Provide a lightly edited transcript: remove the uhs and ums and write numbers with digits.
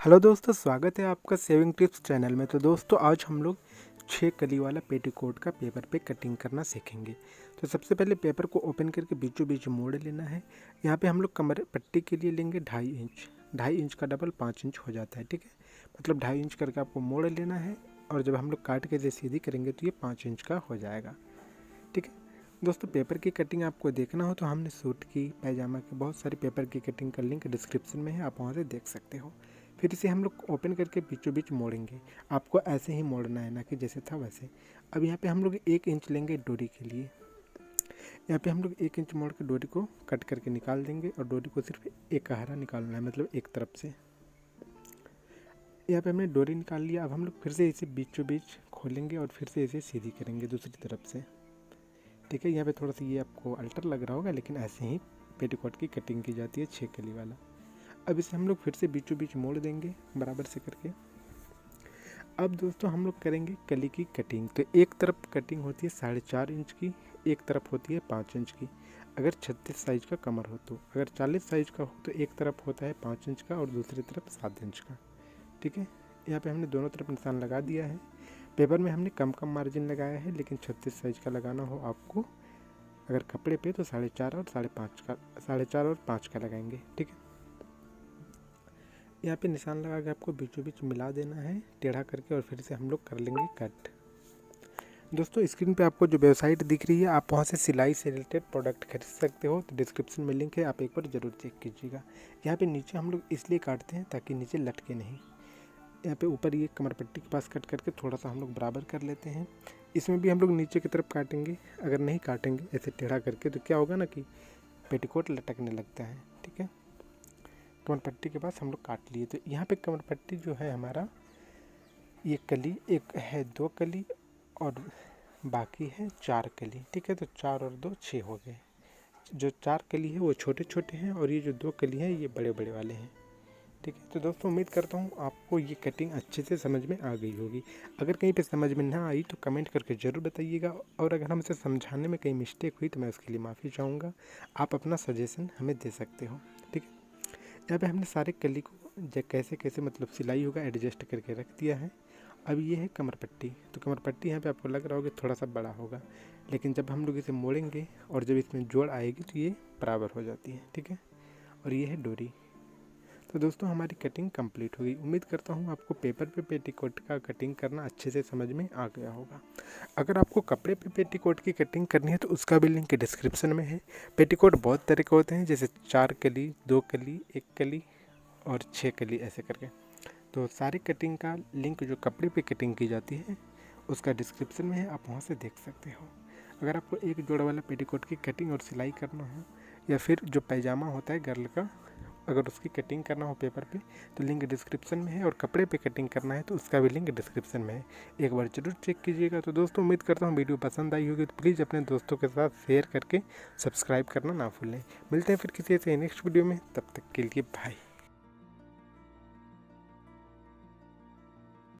Hello दोस्तों, स्वागत है आपका सेविंग टिप्स चैनल में। तो दोस्तों आज हम लोग 6 कली वाला पेटीकोट का पेपर पे कटिंग करना सीखेंगे। तो सबसे पहले पेपर को ओपन करके बीचों बीच मोड़ लेना है। यहाँ पे हम लोग कमर पट्टी के लिए लेंगे 2.5 इंच। 2.5 इंच का डबल 5 इंच हो जाता है, ठीक है। मतलब 2.5 इंच करके आपको मोड़ लेना है और जब हम लोग काट के जैसे सीधी करेंगे तो ये 5 इंच का हो जाएगा, ठीक है। दोस्तों पेपर की कटिंग आपको देखना हो तो हमने सूट की, पैजामा की, बहुत सारी पेपर की कटिंग का लिंक डिस्क्रिप्शन में है, आप वहाँ से देख सकते हो। फिर इसे हम लोग ओपन करके बीचों बीच मोड़ेंगे। आपको ऐसे ही मोड़ना है, ना कि जैसे था वैसे। अब यहाँ पे हम लोग 1 इंच लेंगे डोरी के लिए। यहाँ पे हम लोग 1 इंच मोड़ के डोरी को कट करके निकाल देंगे और डोरी को सिर्फ एक सहारा निकालना है, मतलब एक तरफ से। यहाँ पे हमने डोरी निकाल लिया। अब हम लोग फिर से इसे बीचों बीच खोलेंगे और फिर से इसे सीधी करेंगे दूसरी तरफ से, ठीक है। यहाँ पे थोड़ा सा ये आपको अल्टर लग रहा होगा, लेकिन ऐसे ही पेटीकोट की कटिंग की जाती है 6 कली वाला। अब इसे हम लोग फिर से बीचों बीच मोड़ देंगे बराबर से करके। अब दोस्तों हम लोग करेंगे कली की कटिंग। तो एक तरफ कटिंग होती है 4.5 इंच की, एक तरफ होती है 5 इंच की। अगर 36 साइज़ का कमर हो तो, अगर 40 साइज़ का हो तो एक तरफ होता है 5 इंच का और दूसरी तरफ 7 इंच का, ठीक है। यहाँ पे हमने दोनों तरफ निशान लगा दिया है। पेपर में हमने कम मार्जिन लगाया है, लेकिन 36 साइज़ का लगाना हो आपको अगर कपड़े पे तो 4.5 और 5.5 का, 4.5 और 5 का लगाएंगे, ठीक है। यहाँ पे निशान लगा के आपको बीचों बीच मिला देना है टेढ़ा करके और फिर से हम लोग कर लेंगे कट। दोस्तों स्क्रीन पे आपको जो वेबसाइट दिख रही है, आप वहाँ से सिलाई से रिलेटेड प्रोडक्ट खरीद सकते हो। तो डिस्क्रिप्शन में लिंक है, आप एक बार ज़रूर चेक कीजिएगा। यहाँ पे नीचे हम लोग इसलिए काटते हैं ताकि नीचे लटके नहीं। यहाँ पे ऊपर ये कमर पट्टी के पास कट करके थोड़ा सा हम लोग बराबर कर लेते हैं। इसमें भी हम लोग नीचे की तरफ काटेंगे। अगर नहीं काटेंगे ऐसे टेढ़ा करके तो क्या होगा ना कि पेटीकोट लटकने लगता है, ठीक है। कमर पट्टी के पास हम लोग काट लिए। तो यहाँ पे कमर पट्टी जो है हमारा, ये कली एक है 2 कली और बाकी है 4 कली, ठीक है। तो 4 और 2 6 हो गए। जो 4 कली है वो छोटे छोटे हैं और ये जो 2 कली है ये बड़े बड़े वाले हैं, ठीक है। तो दोस्तों उम्मीद करता हूँ आपको ये कटिंग अच्छे से समझ में आ गई होगी। अगर कहीं पे समझ में ना आई तो कमेंट करके ज़रूर बताइएगा, और अगर हमसे समझाने में कहीं मिस्टेक हुई तो मैं उसके लिए माफ़ी चाहूँगा। आप अपना सजेशन हमें दे सकते हो, ठीक है। यहाँ पे हमने सारे कली को कैसे कैसे मतलब सिलाई होगा एडजस्ट करके रख दिया है। अब ये है कमर पट्टी। तो कमर पट्टी यहाँ पे आपको लग रहा होगा थोड़ा सा बड़ा होगा, लेकिन जब हम लोग इसे मोड़ेंगे और जब इसमें जोड़ आएगी तो ये बराबर हो जाती है, ठीक है। और ये है डोरी। तो दोस्तों हमारी कटिंग कंप्लीट होगी। उम्मीद करता हूँ आपको पेपर पे पेटीकोट का कटिंग करना अच्छे से समझ में आ गया होगा। अगर आपको कपड़े पे पेटीकोट की कटिंग करनी है तो उसका भी लिंक डिस्क्रिप्शन में है। पेटीकोट बहुत तरह के होते हैं, जैसे 4 कली, 2 कली, 1 कली और 6 कली, ऐसे करके। तो सारी कटिंग का लिंक जो कपड़े पे कटिंग की जाती है उसका डिस्क्रिप्शन में है, आप वहाँ से देख सकते हो। अगर आपको एक जोड़ वाला पेटीकोट की कटिंग और सिलाई करना हो, या फिर जो पैजामा होता है गर्ल का, अगर उसकी कटिंग करना हो पेपर पे तो लिंक डिस्क्रिप्शन में है, और कपड़े पे कटिंग करना है तो उसका भी लिंक डिस्क्रिप्शन में है, एक बार जरूर चेक कीजिएगा। तो दोस्तों उम्मीद करता हूँ वीडियो पसंद आई होगी, तो प्लीज़ अपने दोस्तों के साथ शेयर करके सब्सक्राइब करना ना भूलें। मिलते हैं फिर किसी ऐसे नेक्स्ट वीडियो में, तब तक के लिए बाय।